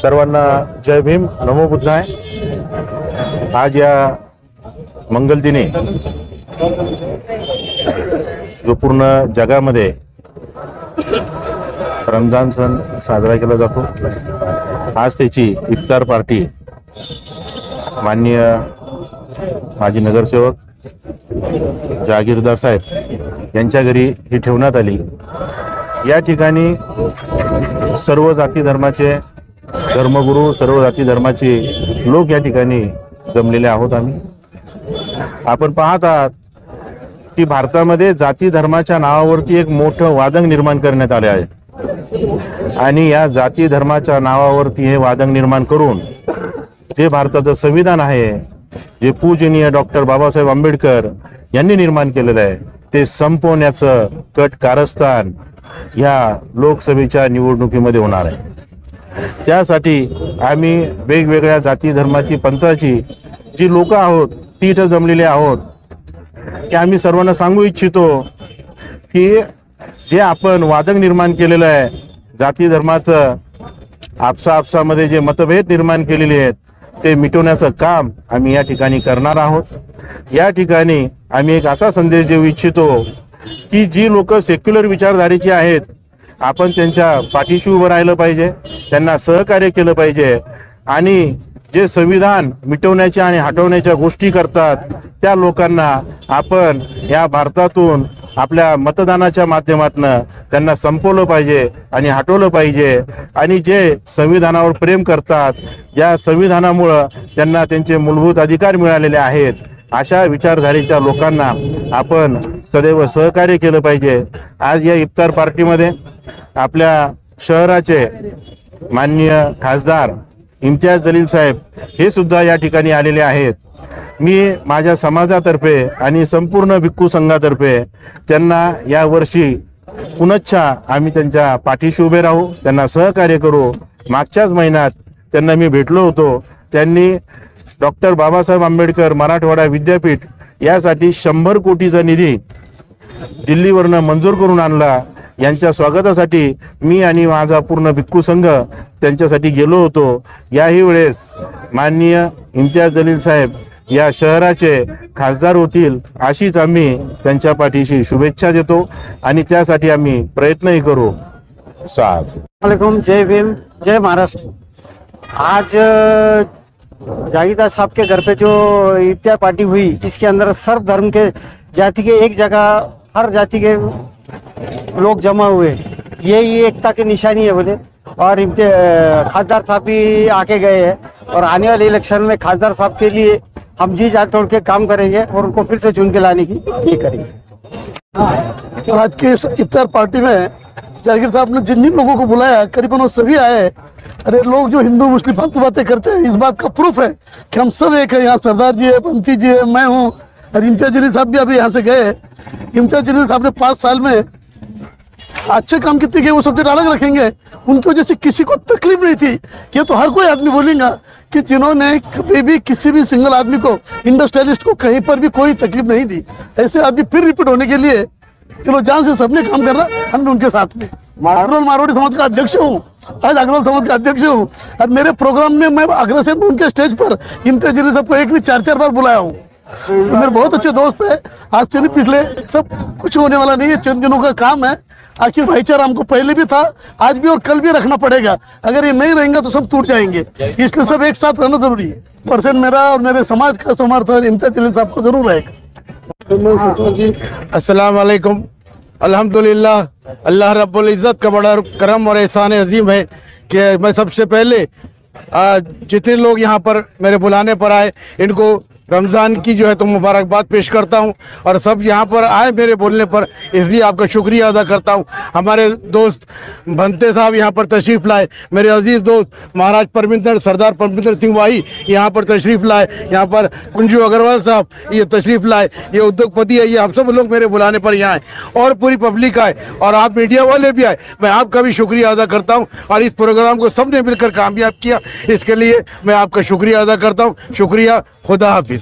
सर्वांना जय भीम, नमो बुद्धाय। आज या मंगल दिनी जो पूर्ण जगामध्ये रमजान सण साजरा केला जातो, आज त्याची इफ्तार पार्टी माननीय माजी नगरसेवक जहागीरदार साहेब यांच्या घरी ही ठेवण्यात आली। या ठिकाणी सर्व जाती धर्माचे धर्मगुरू, सर्व जाती धर्माचे लोक या ठिकाणी जमलेले आहोत। आपण पाहत आहात की भारतामध्ये जाती धर्माच्या नावावरती एक मोठं वादंग निर्माण करण्यात आले आहे आणि या जाती धर्माच्या नावावरती हे वादंग निर्माण करून जे भारताचं संविधान आहे, जे पूजनीय डॉक्टर बाबासाहेब आंबेडकर यांनी निर्माण केलेलं आहे, ते संपवण्याचं कट कारस्थान या लोकसभेच्या निवडणुकीमध्ये होणार आहे। त्यासाठी आम्ही वेगवेगळ्या जाती धर्माची पंथाची जी लोक आहोत ती इथं जमलेली आहोत की आम्ही सर्वांना सांगू इच्छितो की जे आपण वादंग निर्माण केलेलं आहे, जाती धर्माचं आपसामध्ये जे मतभेद निर्माण केलेले आहेत ते मिटवण्याचं काम आम्ही या ठिकाणी करणार आहोत। या ठिकाणी आम्ही एक असा संदेश देऊ इच्छितो की जी लोक सेक्युलर विचारधारेची आहेत, आपण त्यांच्या पाठीशी उभं राहिलं पाहिजे, त्यांना सहकार्य केलं पाहिजे आणि जे संविधान मिटवण्याच्या आणि हटवण्याच्या गोष्टी करतात त्या लोकांना आपण या भारतातून आपल्या मतदानाच्या माध्यमातून त्यांना संपवलं पाहिजे आणि हटवलं पाहिजे। आणि जे संविधानावर प्रेम करतात, ज्या संविधानामुळे त्यांना त्यांचे मूलभूत अधिकार मिळालेले आहेत, अशा विचारधारेच्या लोकांना आपण सदैव सहकार्य केलं पाहिजे। आज या इफ्तार पार्टीमध्ये आपल्या शहराचे माननीय खासदार इम्तियाज जलील साहेब हे सुद्धा या ठिकाणी आलेले आहेत। मी माझ्या समाजातर्फे आणि संपूर्ण भिक्खू संघातर्फे त्यांना या वर्षी पुनच्छा आम्ही त्यांच्या पाठीशी उभे राहू, त्यांना सहकार्य करू। मागच्याच महिन्यात त्यांना मी भेटलो होतो, त्यांनी डॉक्टर बाबासाहेब आंबेडकर मराठवाडा विद्यापीठ यासाठी 100 कोटीचा निधी दिल्लीवरनं मंजूर करून आणला। यांच्या स्वागतासाठी मी आणि माझा पूर्ण भिक्खू संघ त्यांच्यासाठी गेलो होतो। याही वेळेस माननीय इम्तियाज जलील साहेब या शहराचे खासदार होतील अशीच आम्ही त्यांच्या पाठीशी शुभेच्छा देतो आणि त्यासाठी आम्ही प्रयत्नही करू। वालेकुम, जय भीम, जय महाराष्ट्र। आज जहागीरदार साहब के घर पे जो इफ्तार पार्टी हुई, इसके अंदर सर्व धर्म के जाति के एक जगह हर जाति के लोग जमा हुए, यही एकता की निशानी है बोले। और खासदार साहब भी आके गए हैं और आने वाले इलेक्शन में खासदार साहब के लिए हम जी जान तोड़ के काम करेंगे और उनको फिर से चुन के लाने की ये करेंगे। आज के इस इफ्तार पार्टी में जहागीर साहब ने जिन जिन लोगों को बुलाया करीबन वो सभी आए। अरे लोग जो हिंदू मुस्लिम फालतू बातें करते हैं, इस बात का प्रूफ है कि हम सब एक है। यहाँ सरदार जी है, बंती जी है, मैं हूँ और इम्तियाज जलील साहब भी अभी यहाँ से गए। इम्तियाज जलील साहब ने 5 साल में अच्छे काम कितने किए वो सब्जेक्ट अलग रखेंगे। उनकी वजह से किसी को तकलीफ नहीं थी, ये तो हर कोई आदमी बोलेगा कि जिन्होंने कभी भी किसी भी सिंगल आदमी को, इंडस्ट्रियलिस्ट को कहीं पर भी कोई तकलीफ नहीं दी। ऐसे आदमी फिर रिपीट होने के लिए चलो जान से सबने काम करना, हम भी उनके साथ में। अग्रवाल मारवाड़ी समाज का अध्यक्ष हूँ, आज अग्रवाल समाज का अध्यक्ष हूँ और मेरे प्रोग्राम में मैं अग्रसर में उनके स्टेज पर इम्तियाज जलील साहब को एक नहीं 4 बार बुलाया हूँ। मेरे बहुत अच्छे दोस्त है, आज से नहीं पिछले, सब कुछ होने वाला नहीं है, चंद दिनों का काम है। आखिर भाईचारा हमको पहले भी था, आज भी और कल भी रखना पड़ेगा। अगर ये नहीं रहेंगे तो सब टूट जाएंगे, इसलिए सब एक साथ रहना जरूरी है। परसेंट मेरा और मेरे समाज का समर्थन इम्तियाज जलील साहब को जरूर रहेगा। अस्सलाम वालेकुम। अल्हम्दुलिल्लाह, अल्लाह रब्बुल इज़्ज़त का बड़ा करम और एहसान अजीम है कि मैं सबसे पहले जितने लोग यहाँ पर मेरे बुलाने पर आए इनको रमज़ान की जो है तो मुबारकबाद पेश करता हूँ और सब यहाँ पर आए मेरे बोलने पर, इसलिए आपका शुक्रिया अदा करता हूँ। हमारे दोस्त भंते साहब यहाँ पर तशरीफ़ लाए, मेरे अजीज़ दोस्त महाराज परमिंदर सरदार परमिंदर सिंह वाही यहाँ पर तशरीफ़ लाए, यहाँ पर कुंजू अग्रवाल साहब ये तशरीफ़ लाए, ये उद्योगपति है, ये हम सब लोग मेरे बुलाने पर यहाँ आए और पूरी पब्लिक आए और आप मीडिया वाले भी आए। मैं आपका भी शुक्रिया अदा करता हूँ और इस प्रोग्राम को सब ने मिलकर कामयाब किया, इसके लिए मैं आपका शुक्रिया अदा करता हूँ। शुक्रिया, खुदा हाफिज़।